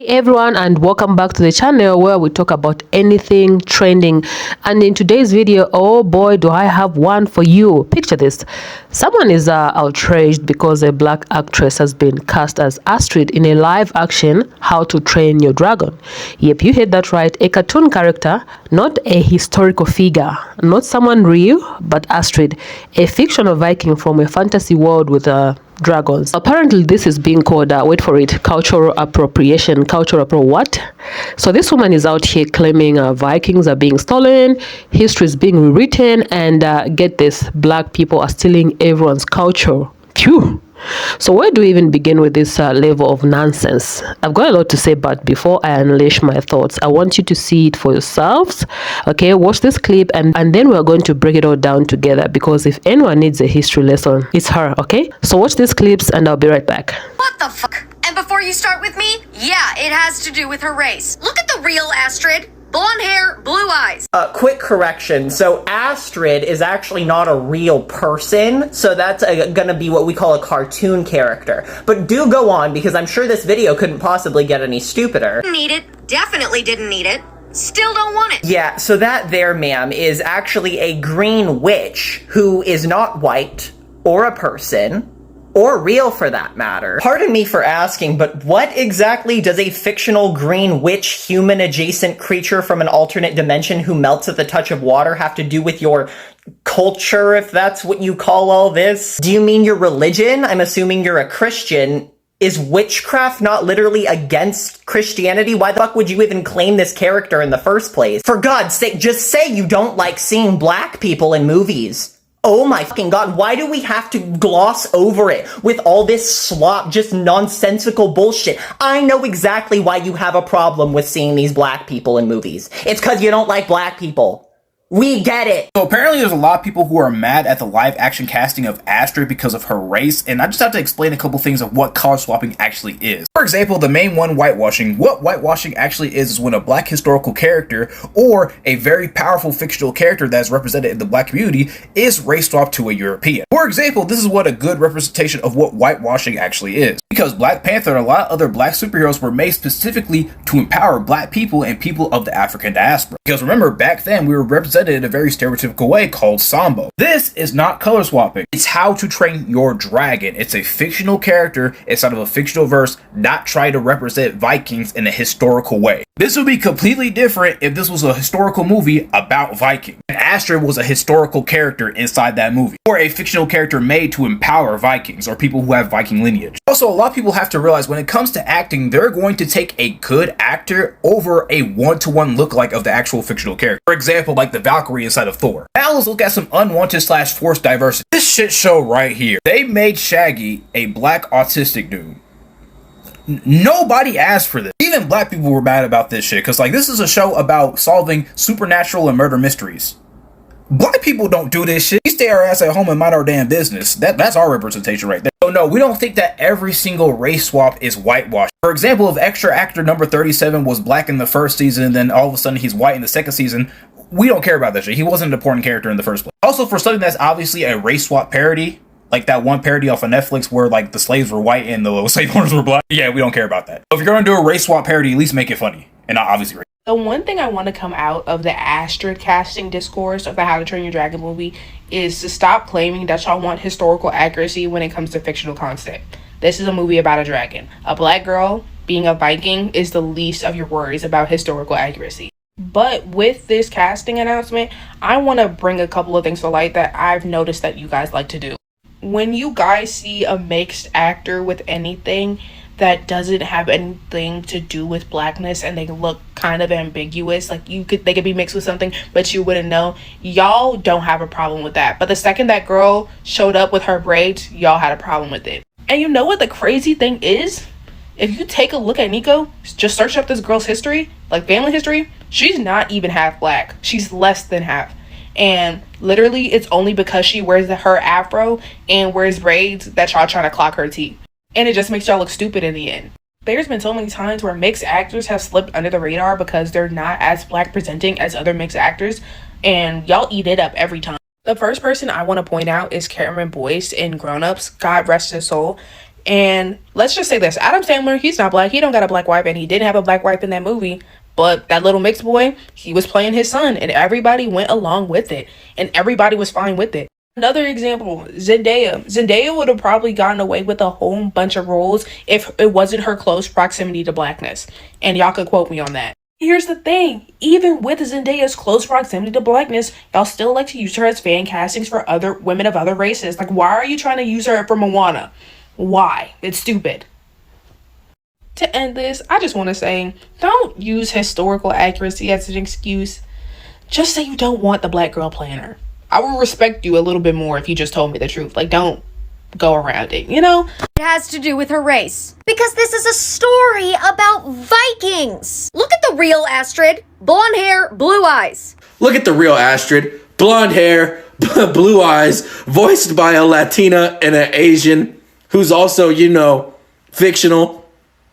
Hey everyone, and welcome back to the channel where we talk about anything trending. And in today's video, oh boy, do I have one for you. Picture this. Someone is outraged because a black actress has been cast as Astrid in a live action How to Train Your Dragon. Yep, you heard that right. A cartoon character, not a historical figure, not someone real, but Astrid, a fictional Viking from a fantasy world with dragons. Apparently this is being called wait for it, cultural appropriation. What? So this woman is out here claiming Vikings are being stolen, history is being rewritten, and get this, black people are stealing everyone's culture. Phew. So where do we even begin with this level of nonsense? I've got a lot to say, but before I unleash my thoughts, I want you to see it for yourselves. Okay, watch this clip and then we're going to break it all down together, because if anyone needs a history lesson, it's her. Okay, so watch these clips and I'll be right back. What the fuck? And before you start with me, yeah, it has to do with her race. Look at the real Astrid. Blonde hair, blue eyes. Quick correction. So Astrid is actually not a real person, so that's gonna be what we call a cartoon character. But do go on, because I'm sure this video couldn't possibly get any stupider. Need it. Definitely didn't need it. Still don't want it. Yeah, so that there, ma'am, is actually a green witch who is not white or a person, or real for that matter. Pardon me for asking, but what exactly does a fictional green witch human-adjacent creature from an alternate dimension who melts at the touch of water have to do with your culture, if that's what you call all this? Do you mean your religion? I'm assuming you're a Christian. Is witchcraft not literally against Christianity? Why the fuck would you even claim this character in the first place? For God's sake, just say you don't like seeing black people in movies. Oh my fucking god, why do we have to gloss over it with all this slop, just nonsensical bullshit? I know exactly why you have a problem with seeing these black people in movies. It's because you don't like black people. We get it. So apparently there's a lot of people who are mad at the live action casting of Astrid because of her race, and I just have to explain a couple things of what color swapping actually is. For example, the main one, whitewashing. What whitewashing actually is when a black historical character or a very powerful fictional character that is represented in the black community is race swapped to a European. For example, this is what a good representation of what whitewashing actually is. Because Black Panther and a lot of other black superheroes were made specifically to empower black people and people of the African diaspora. Because remember, back then we were represented in a very stereotypical way called Sambo. This is not color swapping. It's How to Train Your Dragon. It's a fictional character inside of a fictional verse, not trying to represent Vikings in a historical way. This would be completely different if this was a historical movie about Vikings, and Astrid was a historical character inside that movie, or a fictional character made to empower Vikings or people who have Viking lineage. Also, a lot of people have to realize when it comes to acting, they're going to take a good actor over a one-to-one lookalike of the actual fictional character. For example, like the Valkyrie inside of Thor. Now let's look at some unwanted / forced diversity. This shit show right here. They made Shaggy a black autistic dude. Nobody asked for this. Even black people were mad about this shit, because like this is a show about solving supernatural and murder mysteries. Black people don't do this shit. We stay our ass at home and mind our damn business. That's our representation right there. So no, we don't think that every single race swap is whitewashed. For example, if extra actor number 37 was black in the first season and then all of a sudden he's white in the second season, we don't care about that shit. He wasn't an important character in the first place. Also, for something that's obviously a race swap parody, like that one parody off of Netflix where like the slaves were white and the slave owners were black, yeah, we don't care about that. So if you're gonna do a race swap parody, at least make it funny and not obviously racist. The one thing I want to come out of the Astrid casting discourse of the How to Train Your Dragon movie is to stop claiming that y'all want historical accuracy when it comes to fictional content. This is a movie about a dragon. A black girl being a Viking is the least of your worries about historical accuracy. But with this casting announcement, I want to bring a couple of things to light that I've noticed that you guys like to do. When you guys see a mixed actor with anything that doesn't have anything to do with blackness and they look kind of ambiguous, like they could be mixed with something but you wouldn't know, y'all don't have a problem with that. But the second that girl showed up with her braids, y'all had a problem with it. And you know what the crazy thing is? If you take a look at Nico, just search up this girl's history, like family history, she's not even half black. She's less than half. And literally it's only because she wears her afro and wears braids that y'all trying to clock her teeth. And it just makes y'all look stupid in the end. There's been so many times where mixed actors have slipped under the radar because they're not as black presenting as other mixed actors, and y'all eat it up every time. The first person I want to point out is Cameron Boyce in Grown Ups, God rest his soul. And let's just say this, Adam Sandler, he's not black. He don't got a black wife, and he didn't have a black wife in that movie. But that little mixed boy, he was playing his son, and everybody went along with it. And everybody was fine with it. Another example, Zendaya. Zendaya would have probably gotten away with a whole bunch of roles if it wasn't her close proximity to blackness. And y'all could quote me on that. Here's the thing, even with Zendaya's close proximity to blackness, y'all still like to use her as fan castings for other women of other races. Like, why are you trying to use her for Moana? Why? It's stupid. To end this, I just want to say, don't use historical accuracy as an excuse. Just say you don't want the black girl playing her. I will respect you a little bit more if you just told me the truth. Like, don't go around it, you know? It has to do with her race. Because this is a story about Vikings. Look at the real Astrid. Blonde hair, blue eyes. Look at the real Astrid. Blonde hair, blue eyes, voiced by a Latina and an Asian who's also, you know, fictional.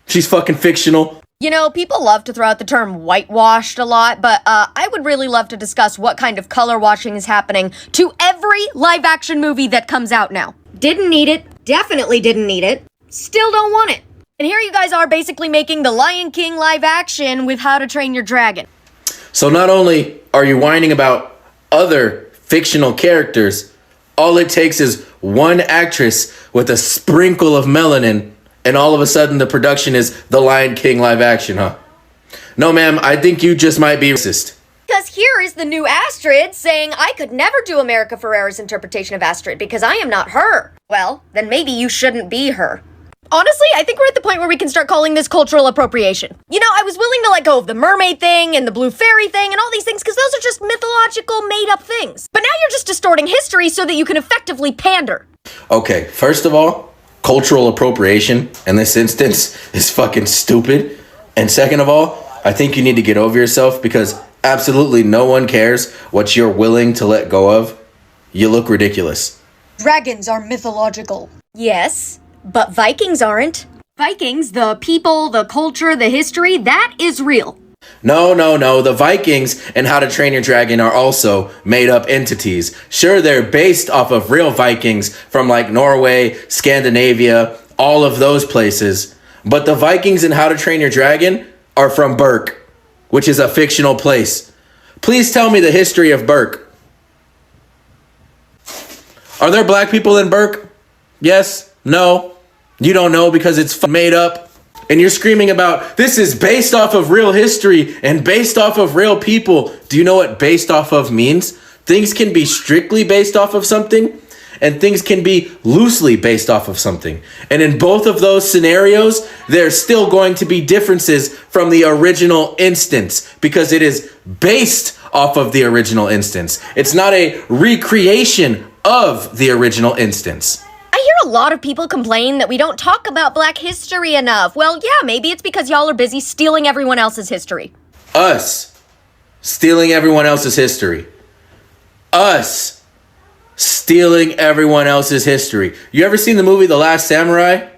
She's fucking fictional. You know, people love to throw out the term whitewashed a lot, but I would really love to discuss what kind of color washing is happening to every live action movie that comes out now. Didn't need it. Definitely didn't need it. Still don't want it. And here you guys are basically making the Lion King live action with How to Train Your Dragon. So not only are you whining about other fictional characters, all it takes is one actress with a sprinkle of melanin, and all of a sudden the production is the Lion King live action, huh? No, ma'am, I think you just might be racist. Because here is the new Astrid saying, I could never do America Ferrera's interpretation of Astrid because I am not her. Well, then maybe you shouldn't be her. Honestly, I think we're at the point where we can start calling this cultural appropriation. You know, I was willing to let go of the mermaid thing and the blue fairy thing and all these things because those are just mythological, made-up things. But now you're just distorting history so that you can effectively pander. Okay, first of all, cultural appropriation in this instance is fucking stupid. And second of all, I think you need to get over yourself because absolutely no one cares what you're willing to let go of. You look ridiculous. Dragons are mythological. Yes, but Vikings aren't. Vikings, the people, the culture, the history, that is real. No. The Vikings and How to Train Your Dragon are also made up entities. Sure, they're based off of real Vikings from like Norway, Scandinavia, all of those places. But the Vikings and How to Train Your Dragon are from Berk, which is a fictional place. Please tell me the history of Berk. Are there black people in Berk? Yes? No? You don't know because it's made up? And you're screaming about, this is based off of real history and based off of real people. Do you know what based off of means? Things can be strictly based off of something, and things can be loosely based off of something. And in both of those scenarios, there's still going to be differences from the original instance because it is based off of the original instance. It's not a recreation of the original instance. I hear a lot of people complain that we don't talk about Black history enough. Well, yeah, maybe it's because y'all are busy stealing everyone else's history. Us stealing everyone else's history. Us stealing everyone else's history. You ever seen the movie The Last Samurai?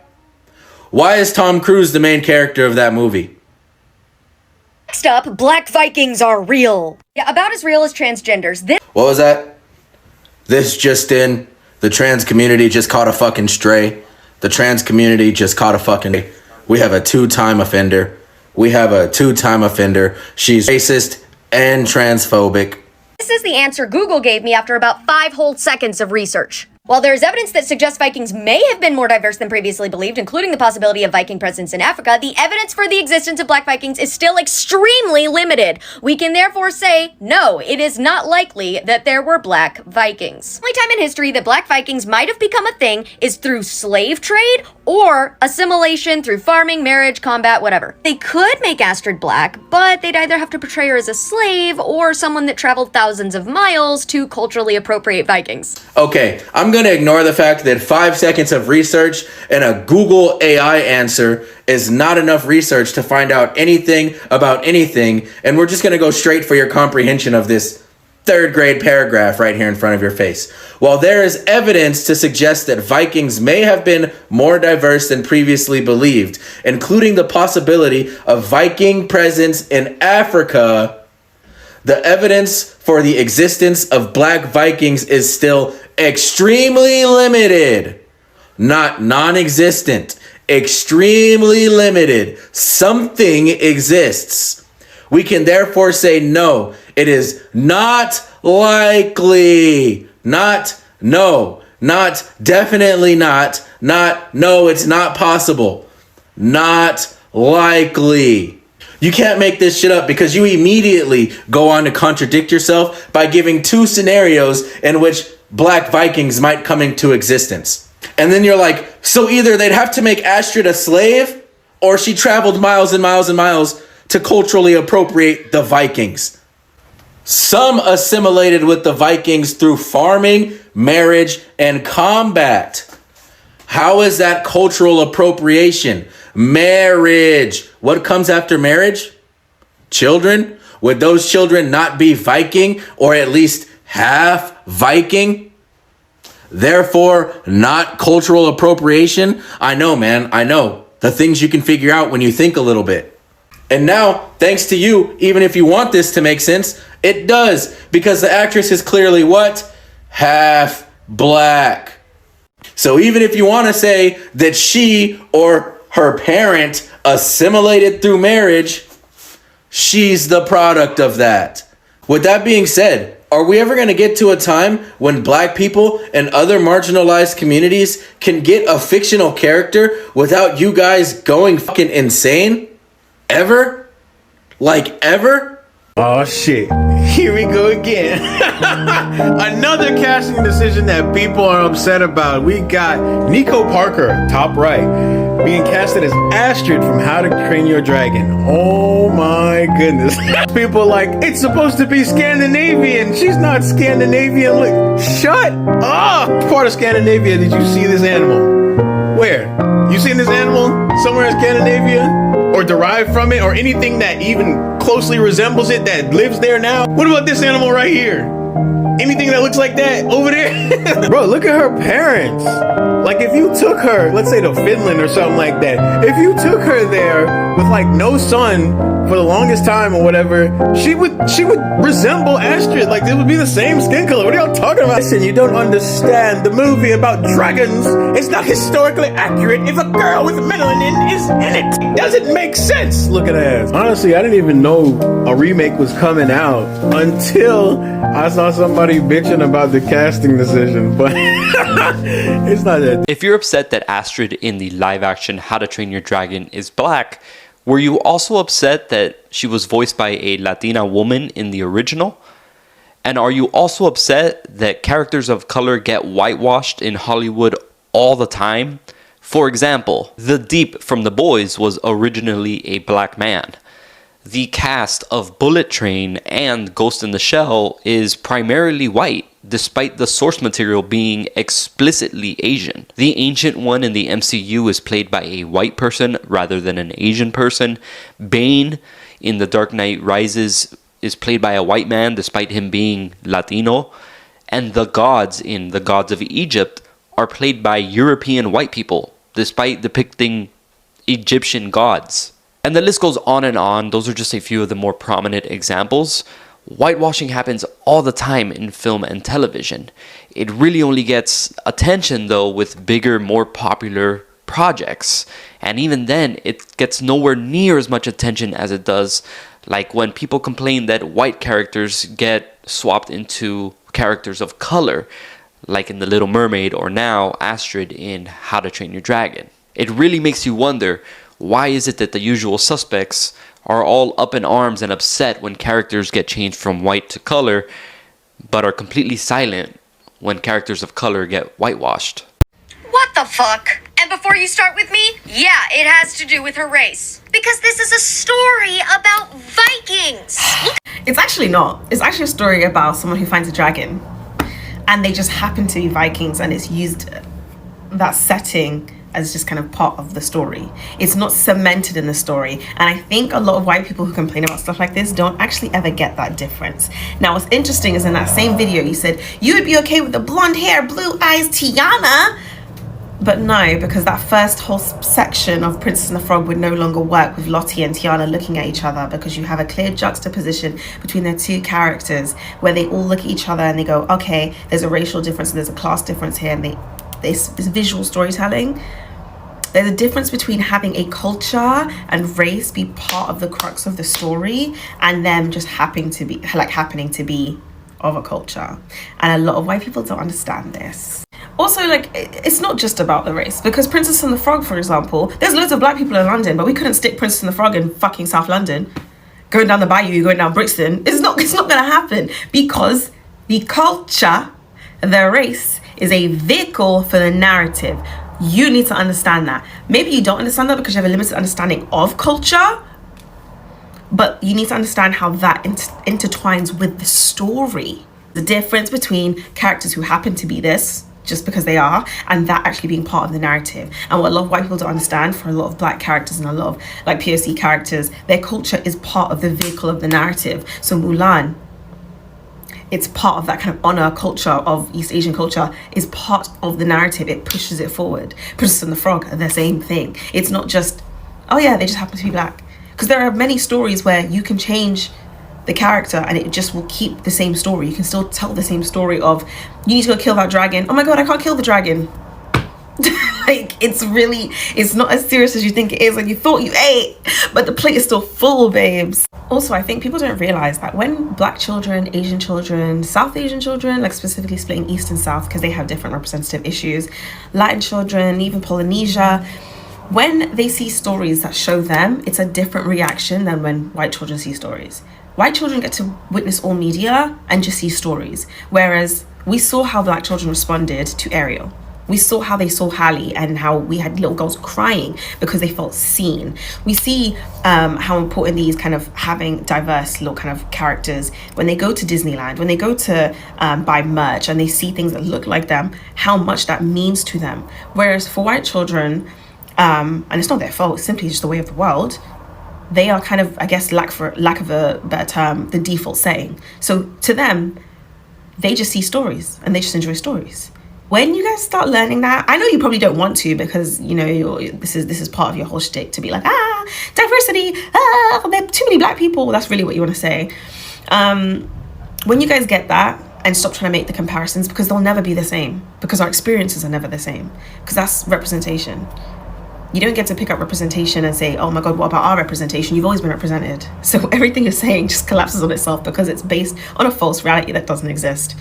Why is Tom Cruise the main character of that movie? Next up, Black Vikings are real. Yeah, about as real as transgenders. What was that? This just in. The trans community just caught a fucking stray. The trans community just caught a fucking... We have a two-time offender. She's racist and transphobic. This is the answer Google gave me after about 5 whole seconds of research. While there is evidence that suggests Vikings may have been more diverse than previously believed, including the possibility of Viking presence in Africa, the evidence for the existence of Black Vikings is still extremely limited. We can therefore say, no, it is not likely that there were Black Vikings. The only time in history that Black Vikings might have become a thing is through slave trade or assimilation through farming, marriage, combat, whatever. They could make Astrid Black, but they'd either have to portray her as a slave or someone that traveled thousands of miles to culturally appropriate Vikings. Okay, I'm going to ignore the fact that 5 seconds of research and a Google AI answer is not enough research to find out anything about anything, and we're just going to go straight for your comprehension of this 3rd grade paragraph right here in front of your face. While there is evidence to suggest that Vikings may have been more diverse than previously believed, including the possibility of Viking presence in Africa, the evidence for the existence of Black Vikings is still extremely limited. not non-existent, extremely limited. Something exists. We can therefore say no, it is not likely. Not no, not definitely not no, it's not possible. Not likely. You can't make this shit up because you immediately go on to contradict yourself by giving two scenarios in which Black Vikings might come into existence. And then you're like, so either they'd have to make Astrid a slave, or she traveled miles and miles and miles to culturally appropriate the Vikings. Some assimilated with the Vikings through farming, marriage, and combat. How is that cultural appropriation? Marriage. What comes after marriage? Children. Would those children not be Viking, or at least half Viking? Therefore, not cultural appropriation? I know, man. I know. The things you can figure out when you think a little bit. And now, thanks to you, even if you want this to make sense, it does. Because the actress is clearly what? Half black. So even if you want to say that she or her parent assimilated through marriage, she's the product of that. With that being said, are we ever going to get to a time when Black people and other marginalized communities can get a fictional character without you guys going fucking insane? Ever? Like ever? Oh shit, here we go again. Another casting decision that people are upset about. We got Nico Parker, top right, being casted as Astrid from How to Train Your Dragon. Oh my goodness. People are like, it's supposed to be Scandinavian. She's not Scandinavian. Look, shut up. Part of Scandinavia, did you see this animal? Where? You seen this animal somewhere in Scandinavia? Or derived from it, or anything that even closely resembles it that lives there now? What about this animal right here? Anything that looks like that over there? Bro, look at her parents. Like if you took her, let's say to Finland or something like that, if you took her there with like no son for the longest time or whatever, she would resemble Astrid. Like, it would be the same skin color. What are y'all talking about? Listen, you don't understand the movie about dragons. It's not historically accurate if a girl with melanin is in it. It doesn't make sense. Look at that. Honestly, I didn't even know a remake was coming out until I saw somebody bitching about the casting decision. But it's not that. If you're upset that Astrid in the live action How to Train Your Dragon is black, were you also upset that she was voiced by a Latina woman in the original? And are you also upset that characters of color get whitewashed in Hollywood all the time? For example, the Deep from The Boys was originally a black man. The cast of Bullet Train and Ghost in the Shell is primarily white, despite the source material being explicitly Asian. The Ancient One in the MCU is played by a white person rather than an Asian person. Bane in The Dark Knight Rises is played by a white man despite him being Latino. And the gods in The Gods of Egypt are played by European white people despite depicting Egyptian gods. And the list goes on and on. Those are just a few of the more prominent examples. Whitewashing happens all the time in film and television. It really only gets attention though with bigger, more popular projects. And even then, it gets nowhere near as much attention as it does like when people complain that white characters get swapped into characters of color, like in The Little Mermaid or now Astrid in How to Train Your Dragon. It really makes you wonder, why is it that the usual suspects are all up in arms and upset when characters get changed from white to color, but are completely silent when characters of color get whitewashed? What the fuck? And before you start with me, yeah, it has to do with her race. Because this is a story about Vikings. It's actually not. It's actually a story about someone who finds a dragon. And they just happen to be Vikings, and it's used that setting as just kind of part of the story. It's not cemented in the story. And I think a lot of white people who complain about stuff like this don't actually ever get that difference. Now, what's interesting is in that same video, you said, you would be okay with the blonde hair, blue eyes, Tiana. But no, because that first whole section of Princess and the Frog would no longer work with Lottie and Tiana looking at each other, because you have a clear juxtaposition between their two characters where they all look at each other and they go, okay, there's a racial difference and there's a class difference here, and this visual storytelling. There's a difference between having a culture and race be part of the crux of the story and them just happening to be of a culture. And a lot of white people don't understand this. Also, like, it's not just about the race, because Princess and the Frog, for example, there's loads of black people in London, but we couldn't stick Princess and the Frog in fucking South London. Going down the bayou, going down Brixton. It's not gonna happen, because the culture, the race, is a vehicle for the narrative. You need to understand that. Maybe you don't understand that because you have a limited understanding of culture, but you need to understand how that intertwines with the story. The difference between characters who happen to be this just because they are, and that actually being part of the narrative. And what a lot of white people don't understand, for a lot of black characters and a lot of like POC characters, their culture is part of the vehicle of the narrative. So Mulan, it's part of that kind of honor culture of East Asian culture, is part of the narrative. It pushes it forward. Princess and the Frog are the same thing. It's not just, oh yeah, they just happen to be black. Because there are many stories where you can change the character and it just will keep the same story. You can still tell the same story of, you need to go kill that dragon. Oh my god, I can't kill the dragon. Like, it's not as serious as you think it is, and you thought you ate, but the plate is still full, babes. Also, I think people don't realize that when black children, Asian children, South Asian children, like specifically splitting East and South because they have different representative issues, Latin children, even Polynesia, when they see stories that show them, it's a different reaction than when white children see stories. White children get to witness all media and just see stories, whereas we saw how black children responded to Ariel. We saw how they saw Halle and how we had little girls crying because they felt seen. We see how important these kind of having diverse little kind of characters, when they go to Disneyland, when they go to buy merch and they see things that look like them, how much that means to them. Whereas for white children, and it's not their fault, it's simply just the way of the world, they are kind of, I guess, lack of a better term, the default setting. So to them, they just see stories and they just enjoy stories. When you guys start learning that, I know you probably don't want to, because you know this is part of your whole shtick to be like, diversity, there are too many black people. That's really what you want to say. When you guys get that and stop trying to make the comparisons, because they'll never be the same, because our experiences are never the same, because that's representation. You don't get to pick up representation and say, oh my god, what about our representation? You've always been represented. So everything you're saying just collapses on itself because it's based on a false reality that doesn't exist.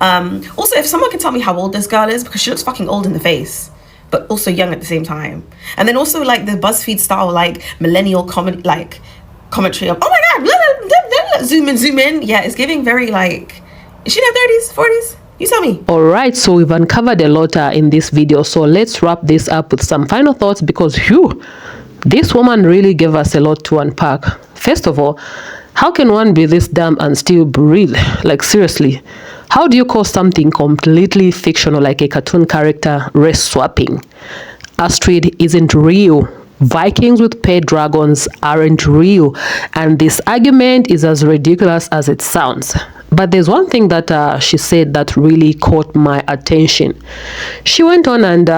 Also, if someone can tell me how old this girl is, because she looks fucking old in the face, but also young at the same time. And then also like the BuzzFeed style, like millennial comedy, like commentary of, oh my god, blah, blah, blah, zoom in. Yeah, it's giving very like, is she in her 30s, 40s? You tell me. All right, so we've uncovered a lot in this video, so let's wrap this up with some final thoughts, because this woman really gave us a lot to unpack. First of all, how can one be this dumb and still breathe? Like, seriously, how do you call something completely fictional like a cartoon character race swapping? Astrid isn't real. Vikings with pet dragons aren't real, and this argument is as ridiculous as it sounds. But there's one thing that she said that really caught my attention. She went on and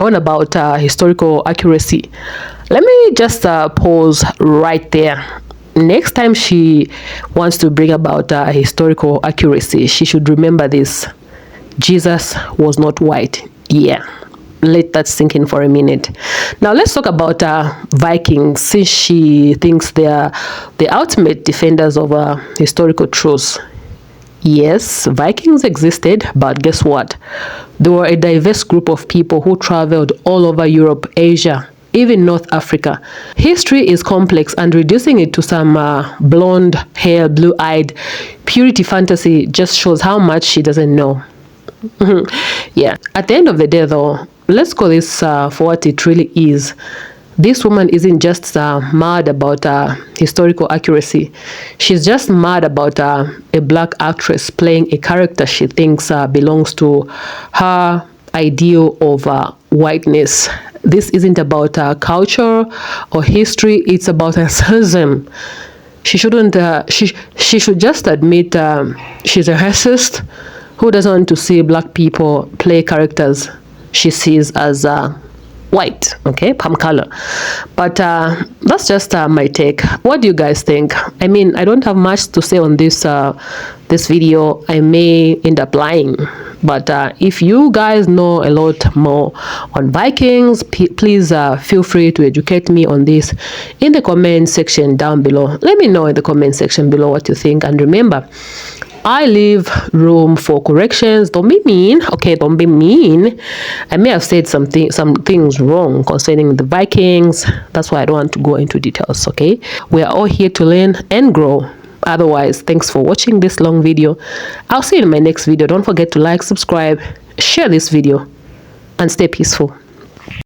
on about historical accuracy. Let me just pause right there. Next time she wants to bring about historical accuracy, she should remember this: Jesus was not white. Yeah. Let that sink in for a minute. Now let's talk about Vikings, since she thinks they are the ultimate defenders of historical truths. Yes, Vikings existed, but guess what? They were a diverse group of people who traveled all over Europe, Asia, even North Africa. History is complex, and reducing it to some blonde hair, blue-eyed purity fantasy just shows how much she doesn't know. Yeah, at the end of the day though, let's call this for what it really is. This woman isn't just mad about historical accuracy. She's just mad about a black actress playing a character she thinks belongs to her ideal of whiteness. This isn't about culture or history, it's about racism. She shouldn't, she should just admit she's a racist who doesn't want to see black people play characters she sees as white, okay, palm color. But that's just my take. What do you guys think? I mean, I don't have much to say on this this video. I may end up lying, but if you guys know a lot more on Vikings, please feel free to educate me on this in the comment section down below. Let me know in the comment section below what you think, and remember, I leave room for corrections. Don't be mean, okay? Don't be mean. I may have said some things wrong concerning the Vikings. That's why I don't want to go into details, okay? We are all here to learn and grow. Otherwise, thanks for watching this long video. I'll see you in my next video. Don't forget to like, subscribe, share this video, and stay peaceful.